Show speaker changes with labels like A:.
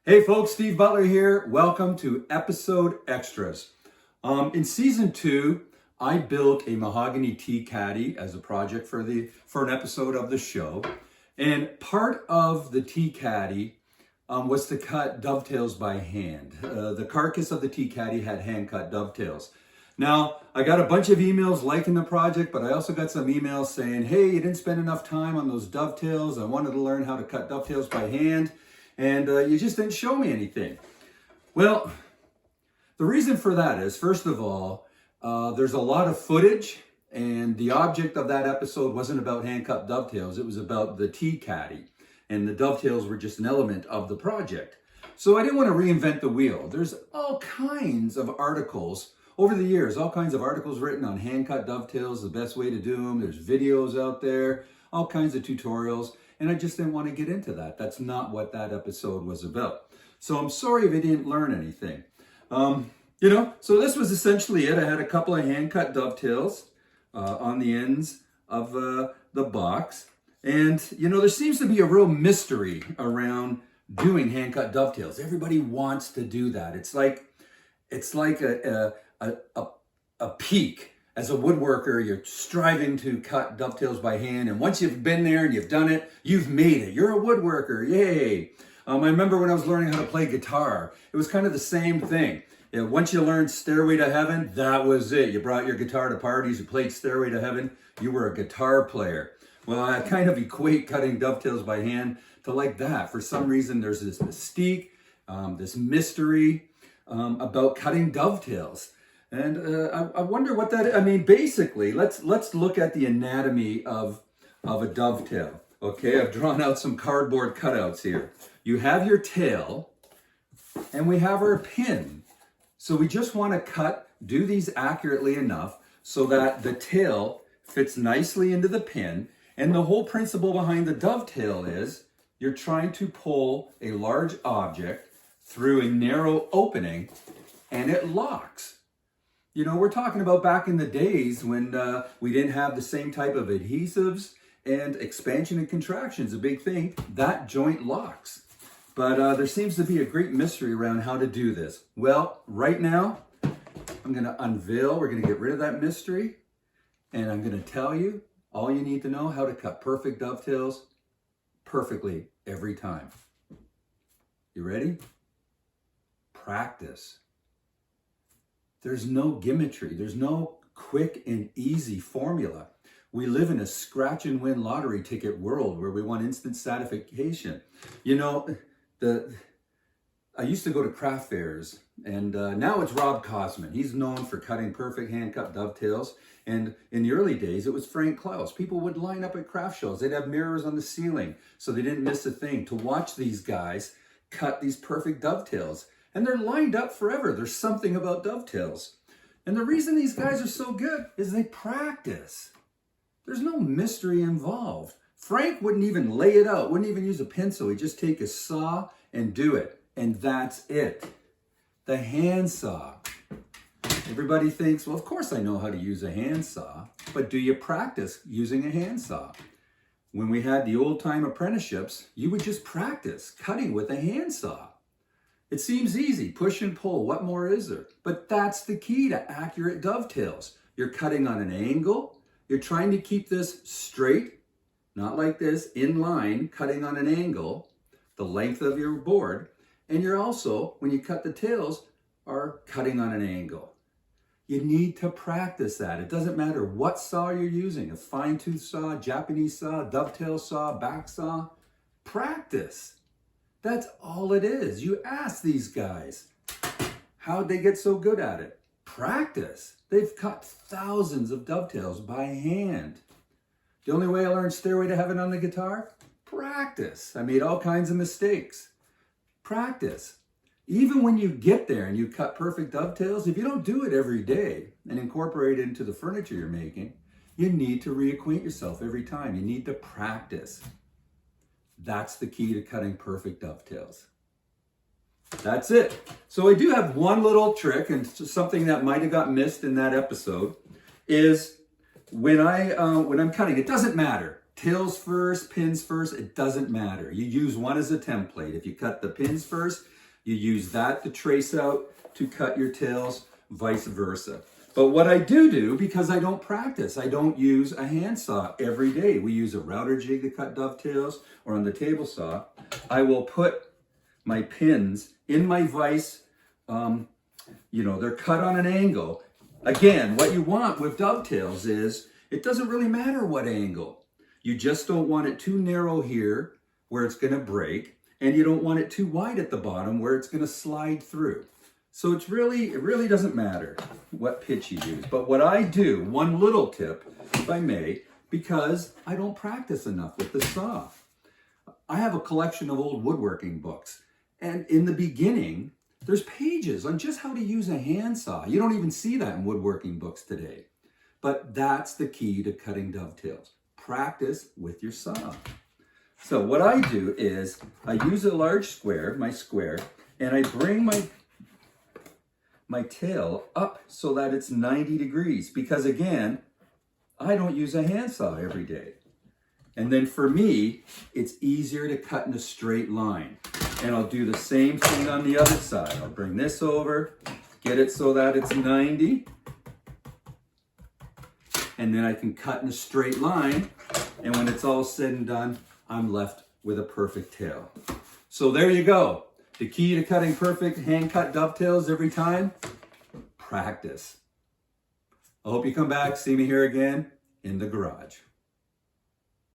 A: Hey folks, Steve Butler here. Welcome to Episode Extras. In season 2, I built a mahogany tea caddy as a project for an episode of the show. And part of the tea caddy was to cut dovetails by hand. The carcass of the tea caddy had hand-cut dovetails. Now, I got a bunch of emails liking the project, but I also got some emails saying, hey, you didn't spend enough time on those dovetails. I wanted to learn how to cut dovetails by hand. And you just didn't show me anything. Well, the reason for that is, first of all, there's a lot of footage, and the object of that episode wasn't about hand-cut dovetails. It was about the tea caddy, and the dovetails were just an element of the project. So I didn't want to reinvent the wheel. There's all kinds of articles over the years, all kinds of articles written on hand-cut dovetails, the best way to do them. There's videos out there, all kinds of tutorials. And I just didn't want to get into that. That's not what that episode was about. So I'm sorry if I didn't learn anything. So this was essentially it. I had a couple of hand-cut dovetails on the ends of the box. And, there seems to be a real mystery around doing hand-cut dovetails. Everybody wants to do that. It's like a peak. As a woodworker, you're striving to cut dovetails by hand, and once you've been there and you've done it, you've made it. You're a woodworker, yay! I remember when I was learning how to play guitar, it was kind of the same thing. Once you learned Stairway to Heaven, that was it. You brought your guitar to parties, you played Stairway to Heaven, you were a guitar player. Well, I kind of equate cutting dovetails by hand to like that. For some reason, there's this mystique, this mystery about cutting dovetails. And I wonder what that, basically, let's look at the anatomy of a dovetail. Okay, I've drawn out some cardboard cutouts here. You have your tail, and we have our pin. So we just want to do these accurately enough so that the tail fits nicely into the pin. And the whole principle behind the dovetail is you're trying to pull a large object through a narrow opening, and it locks. We're talking about back in the days when we didn't have the same type of adhesives, and expansion and contraction is a big thing. That joint locks. But there seems to be a great mystery around how to do this. Well, right now, I'm going to unveil, we're going to get rid of that mystery, and I'm going to tell you all you need to know how to cut perfect dovetails perfectly every time. You ready? Practice. There's no gimmickry. There's no quick and easy formula. We live in a scratch and win lottery ticket world where we want instant satisfaction. I used to go to craft fairs, and now it's Rob Cosman. He's known for cutting perfect hand-cut dovetails. And in the early days, it was Frank Klaus. People would line up at craft shows. They'd have mirrors on the ceiling so they didn't miss a thing to watch these guys cut these perfect dovetails. And they're lined up forever. There's something about dovetails. And the reason these guys are so good is they practice. There's no mystery involved. Frank wouldn't even lay it out, wouldn't even use a pencil. He'd just take a saw and do it. And that's it. The handsaw. Everybody thinks, well, of course I know how to use a handsaw. But do you practice using a handsaw? When we had the old-time apprenticeships, you would just practice cutting with a handsaw. It seems easy, push and pull, what more is there? But that's the key to accurate dovetails. You're cutting on an angle, you're trying to keep this straight, not like this, in line, cutting on an angle, the length of your board, and you're also, when you cut the tails, are cutting on an angle. You need to practice that. It doesn't matter what saw you're using, a fine-tooth saw, Japanese saw, dovetail saw, back saw, practice. That's all it is. You ask these guys, how'd they get so good at it? Practice. They've cut thousands of dovetails by hand. The only way I learned Stairway to Heaven on the guitar? Practice. I made all kinds of mistakes. Practice. Even when you get there and you cut perfect dovetails, if you don't do it every day and incorporate it into the furniture you're making, you need to reacquaint yourself every time. You need to practice. That's the key to cutting perfect dovetails. That's it. So I do have one little trick, and something that might have got missed in that episode is when I'm cutting, it doesn't matter. Tails first, pins first, it doesn't matter. You use one as a template. If you cut the pins first, You use that to trace out to cut your tails, vice versa. But what I do, because I don't practice, I don't use a handsaw every day. We use a router jig to cut dovetails, or on the table saw. I will put my pins in my vise. They're cut on an angle. Again, what you want with dovetails is, it doesn't really matter what angle. You just don't want it too narrow here where it's going to break, and you don't want it too wide at the bottom where it's going to slide through. So it really doesn't matter what pitch you use. But what I do, one little tip, if I may, because I don't practice enough with the saw. I have a collection of old woodworking books. And in the beginning, there's pages on just how to use a handsaw. You don't even see that in woodworking books today. But that's the key to cutting dovetails. Practice with your saw. So what I do is I use a large square, my square, and I bring my tail up so that it's 90 degrees. Because again, I don't use a handsaw every day. And then for me, it's easier to cut in a straight line. And I'll do the same thing on the other side. I'll bring this over, get it so that it's 90. And then I can cut in a straight line. And when it's all said and done, I'm left with a perfect tail. So there you go. The key to cutting perfect hand-cut dovetails every time, practice. I hope you come back, see me here again in the garage.